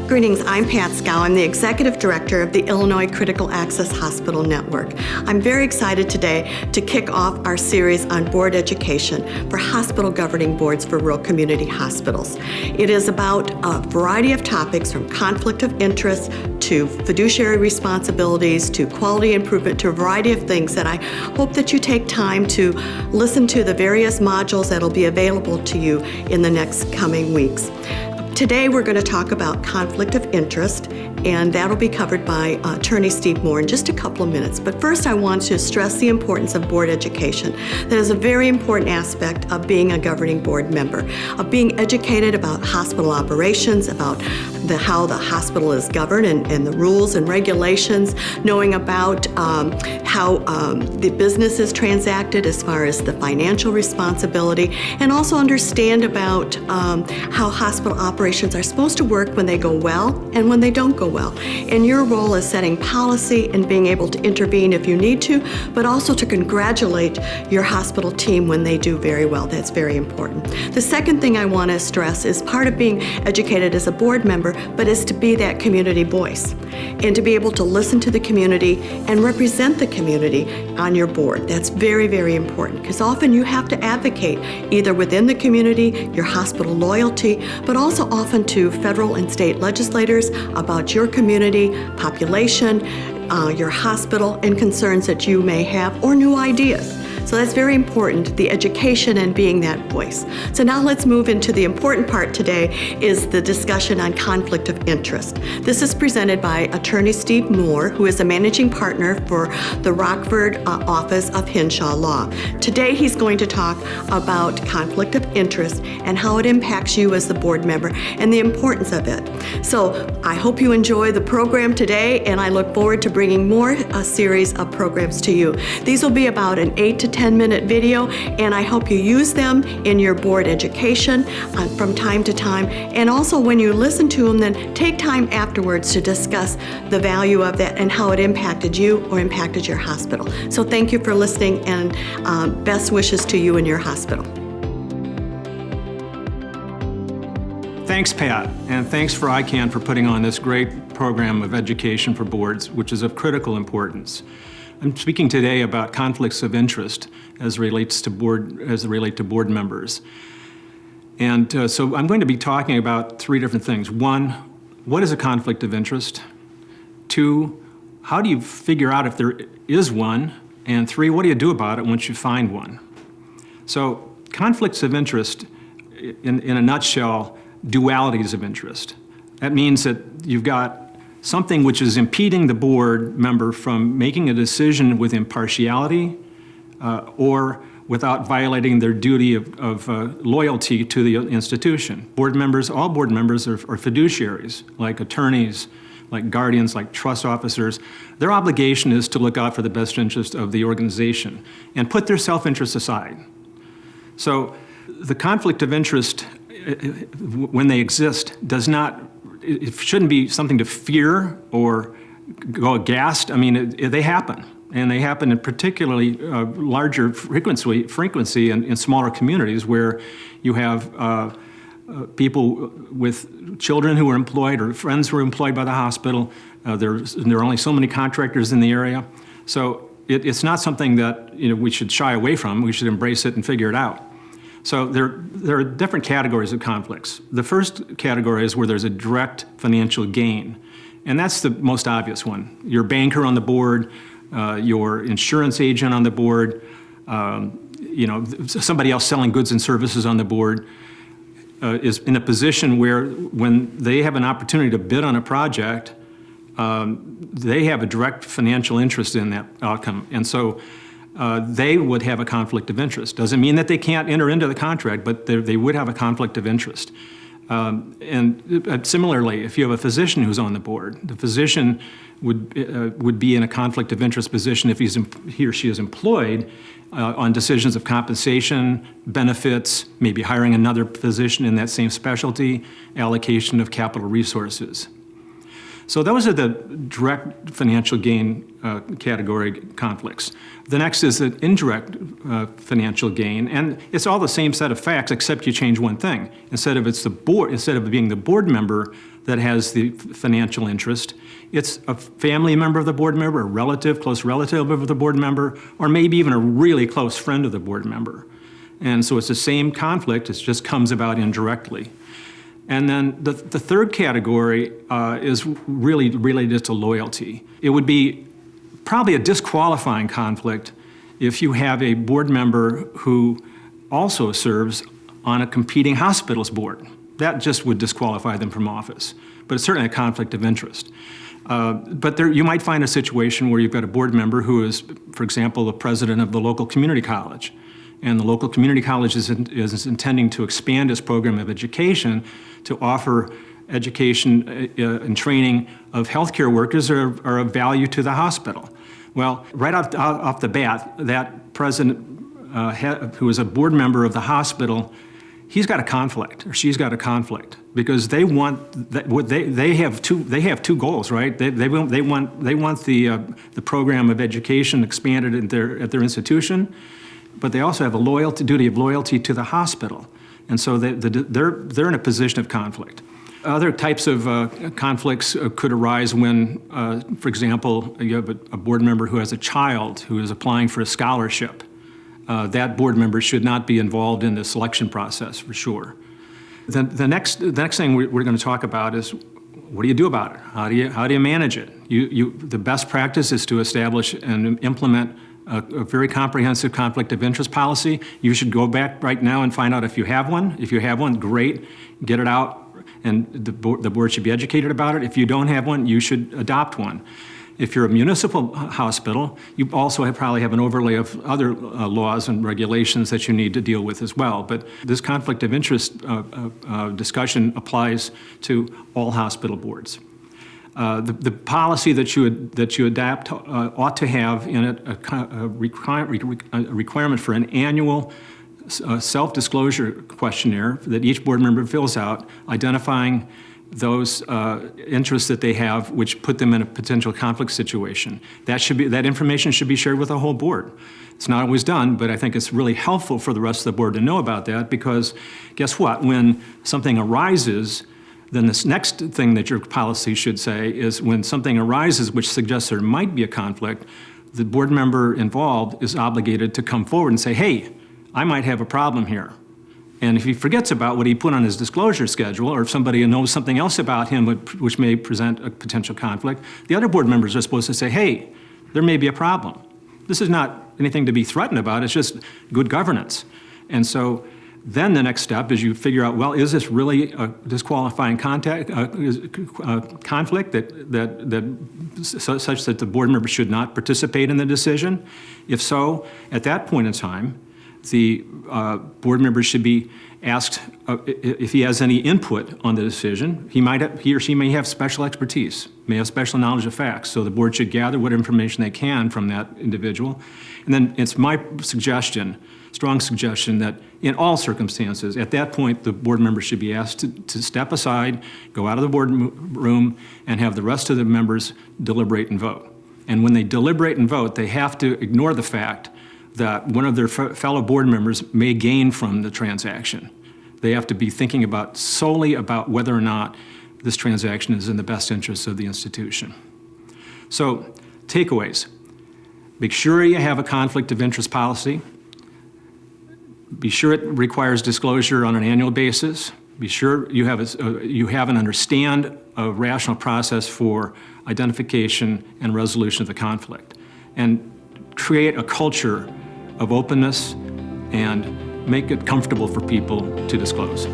Greetings, I'm Pat Scow. I'm the Executive Director of the Illinois Critical Access Hospital Network. I'm very excited today to kick off our series on board education for hospital governing boards for rural community hospitals. It is about a variety of topics from conflict of interest to fiduciary responsibilities to quality improvement to a variety of things that I hope that you take time to listen to the various modules that will be available to you in the next coming weeks. Today we're going to talk about conflict of interest, and that'll be covered by Attorney Steve Moore in just a couple of minutes. But first I want to stress the importance of board education. That is a very important aspect of being a governing board member, of being educated about hospital operations, about how the hospital is governed and the rules and regulations, knowing about how the business is transacted as far as the financial responsibility, and also understand about how hospital operations are supposed to work when they go well and when they don't go well. And your role is setting policy and being able to intervene if you need to, but also to congratulate your hospital team when they do very well. That's very important. The second thing I want to stress is part of being educated as a board member, but is to be that community voice and to be able to listen to the community and represent the community on your board. That's very, very important because often you have to advocate either within the community, your hospital loyalty, but also often to federal and state legislators about your community, population, your hospital, and concerns that you may have or new ideas. So that's very important, the education and being that voice. So now let's move into the important part today is the discussion on conflict of interest. This is presented by Attorney Steve Moore, who is a managing partner for the Rockford Office of Hinshaw Law. Today he's going to talk about conflict of interest and how it impacts you as the board member and the importance of it. So I hope you enjoy the program today, and I look forward to bringing more a series of programs to you. These will be about an 8 to 10-minute video, and I hope you use them in your board education from time to time. And also when you listen to them, then take time afterwards to discuss the value of that and how it impacted you or impacted your hospital. So thank you for listening, and best wishes to you and your hospital. Thanks, Pat, and thanks for ICAHN for putting on this great program of education for boards, which is of critical importance. I'm speaking today about conflicts of interest as they relate to board members. And so I'm going to be talking about three different things. One, what is a conflict of interest? Two, how do you figure out if there is one? And three, what do you do about it once you find one? So conflicts of interest, in a nutshell, dualities of interest. That means that you've got something which is impeding the board member from making a decision with impartiality or without violating their duty of loyalty to the institution. Board members, all board members are fiduciaries, like attorneys, like guardians, like trust officers. Their obligation is to look out for the best interest of the organization and put their self-interest aside. So the conflict of interest, when they exist, it shouldn't be something to fear or go aghast. I mean, they happen, and they happen in particularly larger frequency in smaller communities where you have people with children who are employed or friends who are employed by the hospital. There are only so many contractors in the area. So it's not something that we should shy away from. We should embrace it and figure it out. So there are different categories of conflicts. The first category is where there's a direct financial gain, and that's the most obvious one. Your banker on the board, your insurance agent on the board, somebody else selling goods and services on the board is in a position where when they have an opportunity to bid on a project, they have a direct financial interest in that outcome. And so they would have a conflict of interest. Doesn't mean that they can't enter into the contract, but they would have a conflict of interest. And similarly, if you have a physician who's on the board, the physician would be in a conflict of interest position if he or she is employed on decisions of compensation, benefits, maybe hiring another physician in that same specialty, allocation of capital resources. So those are the direct financial gain category conflicts. The next is the indirect financial gain, and it's all the same set of facts except you change one thing. Instead of being the board member, that has the financial interest. It's a family member of the board member, a relative, close relative of the board member, or maybe even a really close friend of the board member. And so it's the same conflict, it just comes about indirectly. And then the third category is really related to loyalty. It would be probably a disqualifying conflict if you have a board member who also serves on a competing hospital's board. That just would disqualify them from office, but it's certainly a conflict of interest. But you might find a situation where you've got a board member who is, for example, the president of the local community college, and the local community college is intending to expand its program of education to offer education and training of healthcare workers are of value to the hospital. Well, right off the bat, that president who is a board member of the hospital, he's got a conflict, or she's got a conflict, because they want they have two goals, right? They want the program of education expanded at their institution, but they also have a duty of loyalty to the hospital, and so they're in a position of conflict. Other types of conflicts could arise when, for example, you have a board member who has a child who is applying for a scholarship. That board member should not be involved in the selection process, for sure. The next thing we're going to talk about is, what do you do about it? How do you manage it? The best practice is to establish and implement a very comprehensive conflict of interest policy. You should go back right now and find out if you have one. If you have one, great, get it out, and the board should be educated about it. If you don't have one, you should adopt one. If you're a municipal hospital, you also probably have an overlay of other laws and regulations that you need to deal with as well. But this conflict of interest discussion applies to all hospital boards. The policy that you adopt ought to have in it a requirement for an annual self-disclosure questionnaire that each board member fills out, identifying those interests that they have which put them in a potential conflict situation. That information should be shared with the whole board. It's not always done, but I think it's really helpful for the rest of the board to know about that, because guess what? When something arises, then this next thing that your policy should say is, when something arises which suggests there might be a conflict, the board member involved is obligated to come forward and say, hey, I might have a problem here. And if he forgets about what he put on his disclosure schedule, or if somebody knows something else about him which may present a potential conflict, the other board members are supposed to say, hey, there may be a problem. This is not anything to be threatened about, it's just good governance. And so then the next step is you figure out, well, is this really a disqualifying conflict such that the board member should not participate in the decision? If so, at that point in time, the board member should be asked if he has any input on the decision. He or she may have special expertise, may have special knowledge of facts, so the board should gather what information they can from that individual. And then it's my suggestion, strong suggestion, that in all circumstances, at that point, the board member should be asked to step aside, go out of the board room, and have the rest of the members deliberate and vote. And when they deliberate and vote, they have to ignore the fact that one of their fellow board members may gain from the transaction. They have to be thinking solely about whether or not this transaction is in the best interests of the institution. So, takeaways. Make sure you have a conflict of interest policy. Be sure it requires disclosure on an annual basis. Be sure you have and understand a rational process for identification and resolution of the conflict. And create a culture of openness and make it comfortable for people to disclose.